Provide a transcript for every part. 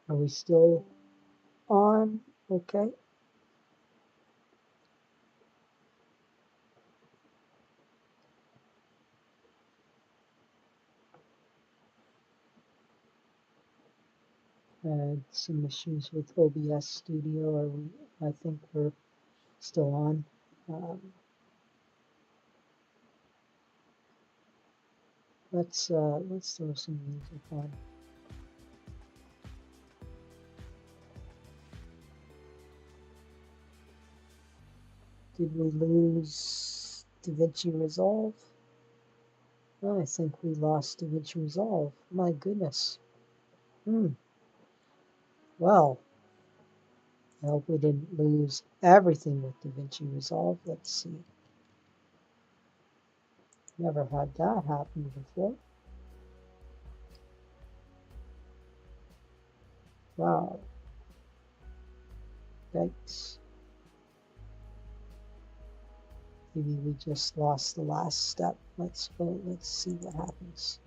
Are we still on? Okay. Had some issues with OBS Studio, or I think we're still on. Let's throw some music on. Did we lose Davinci Resolve? Oh, I think we lost Davinci Resolve. My goodness. Well, I hope we didn't lose everything with Davinci Resolve. Let's see. Never had that happen before. Wow. Yikes. Maybe we just lost the last step. Let's go. Let's see what happens.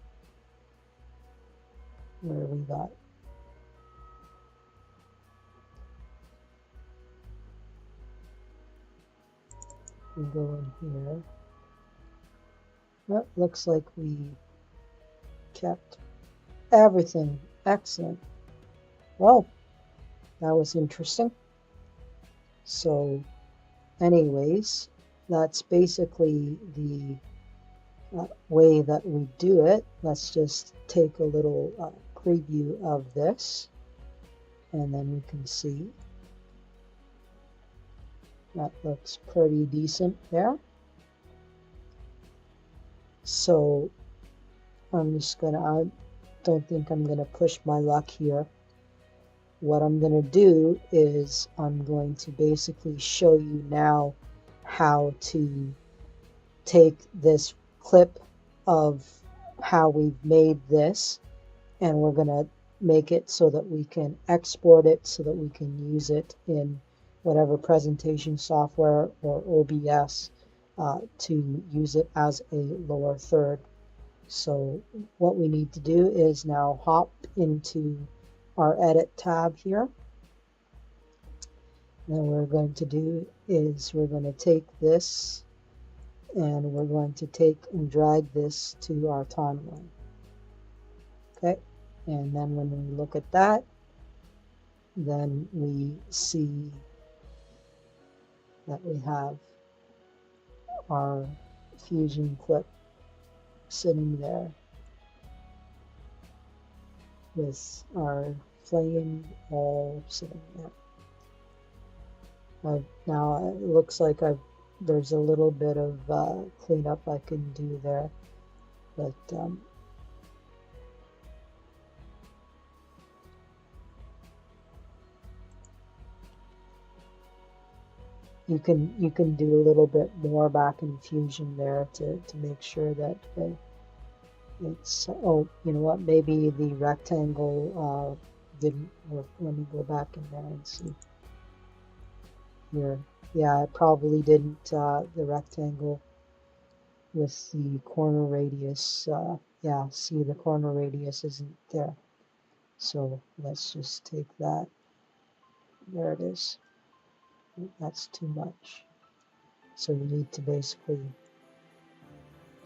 Where we got. We go in here. Well, looks like we kept everything. Excellent. Well, that was interesting. So, anyways, that's basically the way that we do it. Let's just take a little preview of this, and then we can see that looks pretty decent there. So I'm just gonna, I don't think I'm gonna push my luck here. What I'm gonna do is I'm going to basically show you now how to take this clip of how we've made this, and we're gonna make it so that we can export it so that we can use it in whatever presentation software or OBS to use it as a lower third. So what we need to do is now hop into our edit tab here. And what we're going to do is we're going to take this and we're going to take and drag this to our timeline. Okay, and then when we look at that, then we see that we have our Fusion clip sitting there with our flame all sitting there. Now it looks like there's a little bit of cleanup I can do there, but you can do a little bit more back in Fusion there to make sure that it's, oh, you know what, maybe the rectangle didn't work. Let me go back in there and see here. Yeah, it probably didn't, the rectangle with the corner radius, yeah, see, the corner radius isn't there. So let's just take that. There it is. That's too much. So you need to basically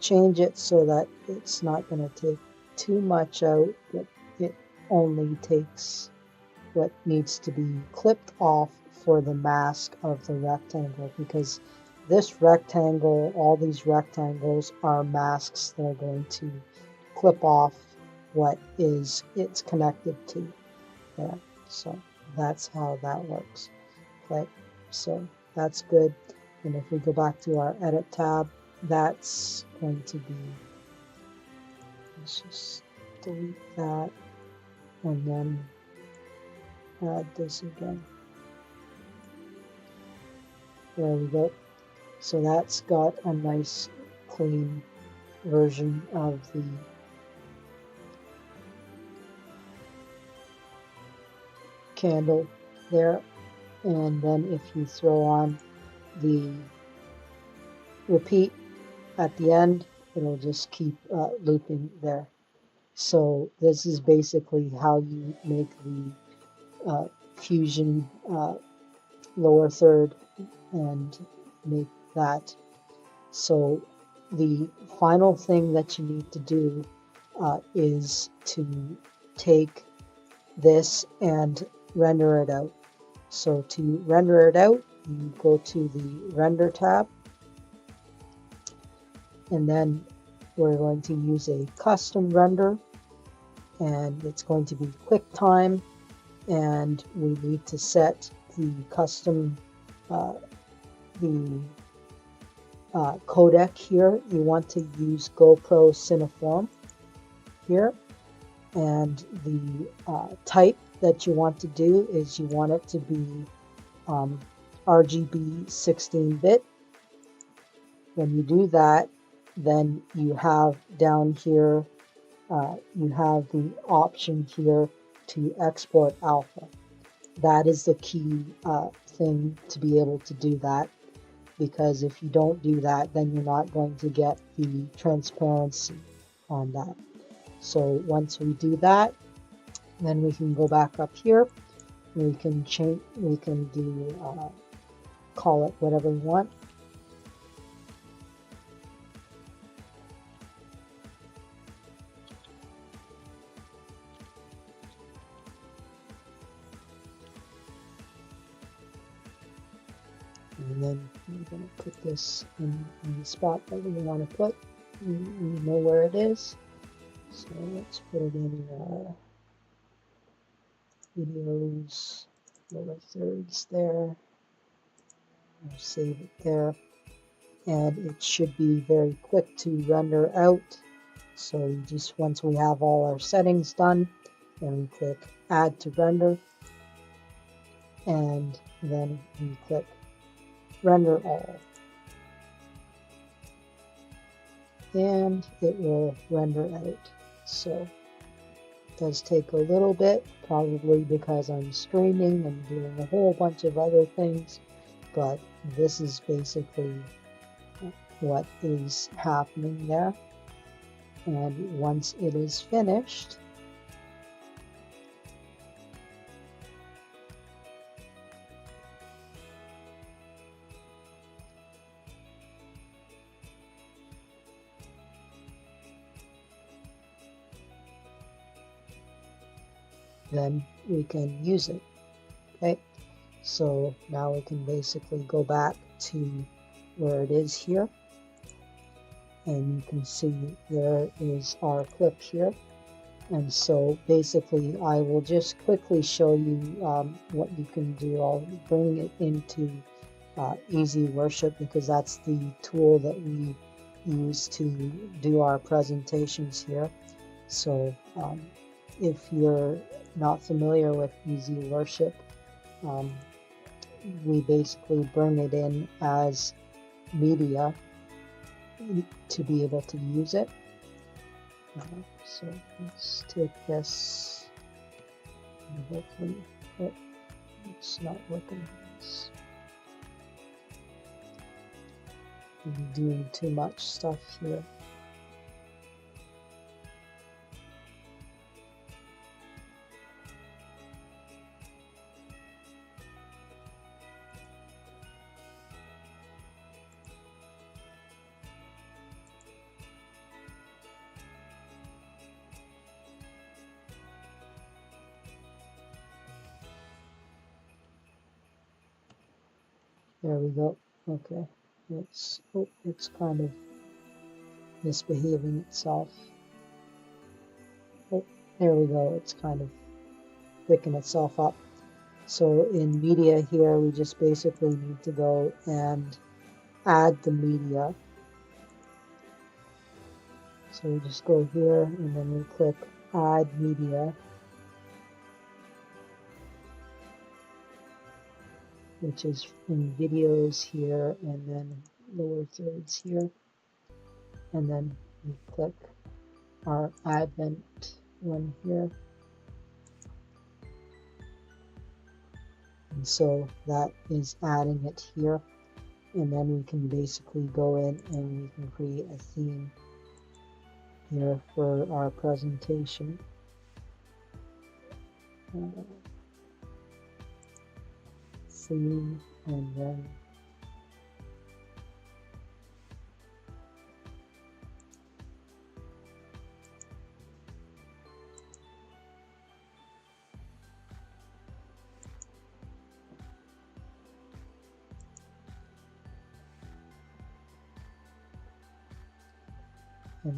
change it so that it's not going to take too much out, but it only takes what needs to be clipped off for the mask of the rectangle, because this rectangle, all these rectangles are masks that are going to clip off what is it's connected to there. So that's how that works. Okay, so that's good. And if we go back to our edit tab, that's going to be, let's just delete that and then add this again. There we go. So that's got a nice clean version of the candle there. And then if you throw on the repeat at the end, it'll just keep looping there. So this is basically how you make the Fusion lower third and make that. So the final thing that you need to do is to take this and render it out. So to render it out, you go to the render tab, and then we're going to use a custom render, and it's going to be QuickTime, and we need to set the custom codec here. You want to use GoPro Cineform here, and the type that you want to do is you want it to be RGB 16-bit. When you do that, then you have down here, you have the option here to export alpha. That is the key thing to be able to do that, because if you don't do that, then you're not going to get the transparency on that. So once we do that, then we can go back up here. We can change. We can do call it whatever we want. And then we're going to put this in the spot that we want to put. We know where it is. So let's put it in videos, lower thirds there. I'll save it there. And it should be very quick to render out. So you just, once we have all our settings done, then we click add to render, and then we click render all, and it will render out. So it does take a little bit, probably because I'm streaming and doing a whole bunch of other things, but this is basically what is happening there. And once it is finished, then we can use it. Okay, so now we can basically go back to where it is here, and you can see there is our clip here. And so basically I will just quickly show you what you can do. I'll bring it into Easy Worship, because that's the tool that we use to do our presentations here. So if you're not familiar with Easy Worship, we basically bring it in as media to be able to use it. So let's take this, and hopefully, oh, it's not working. I'm doing too much stuff here. There we go. Okay, it's kind of misbehaving itself. Oh, there we go. It's kind of picking itself up. So in media here, we just basically need to go and add the media. So we just go here and then we click add media, which is in videos here, and then lower thirds here, and then we click our advent one here. And so that is adding it here, and then we can basically go in and we can create a theme here for our presentation. theme, and then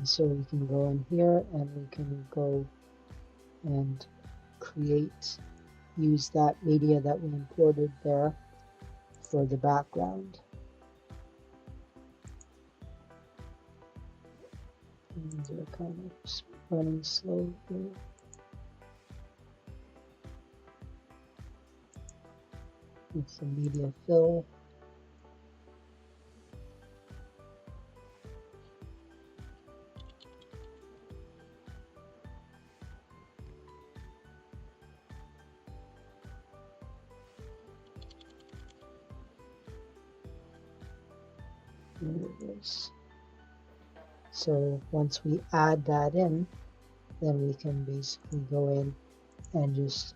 so we can go in here and we can go and use that media that we imported there for the background. And they're kind of running slow here. It's a media fill. There it is. So once we add that in, then we can basically go in and just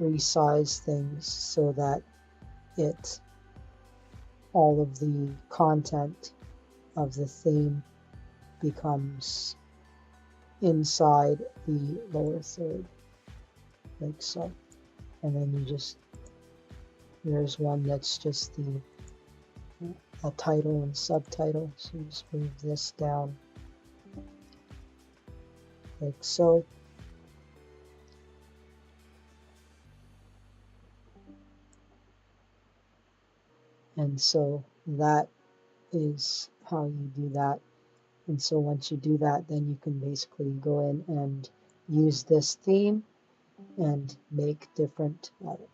resize things so that all of the content of the theme becomes inside the lower third, like so. And then there's one that's just a title and subtitle, so you just move this down like so. And so that is how you do that. And so once you do that, then you can basically go in and use this theme and make different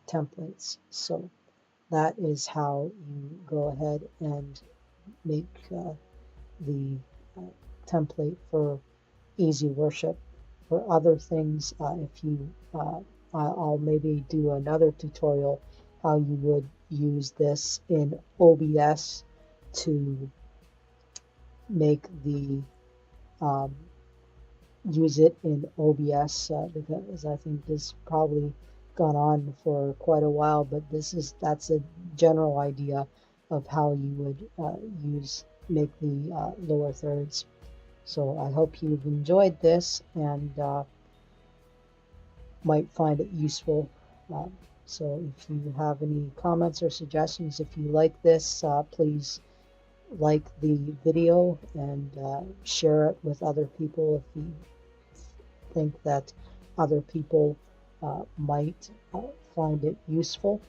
templates. So that is how you go ahead and make the template for Easy Worship. For other things, I'll maybe do another tutorial how you would use this in OBS to make use it in OBS, because I think this probably gone on for quite a while, but that's a general idea of how you would make the lower thirds. So I hope you've enjoyed this and might find it useful. So if you have any comments or suggestions, if you like this, please like the video and share it with other people if you think that other people might find it useful,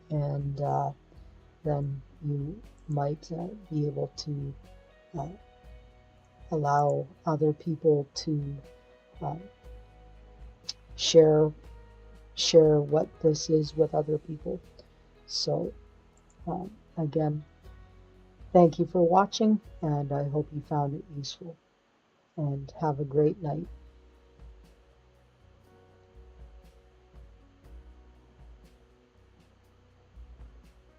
and then you might be able to allow other people to share what this is with other people. So again, thank you for watching, and I hope you found it useful, and have a great night.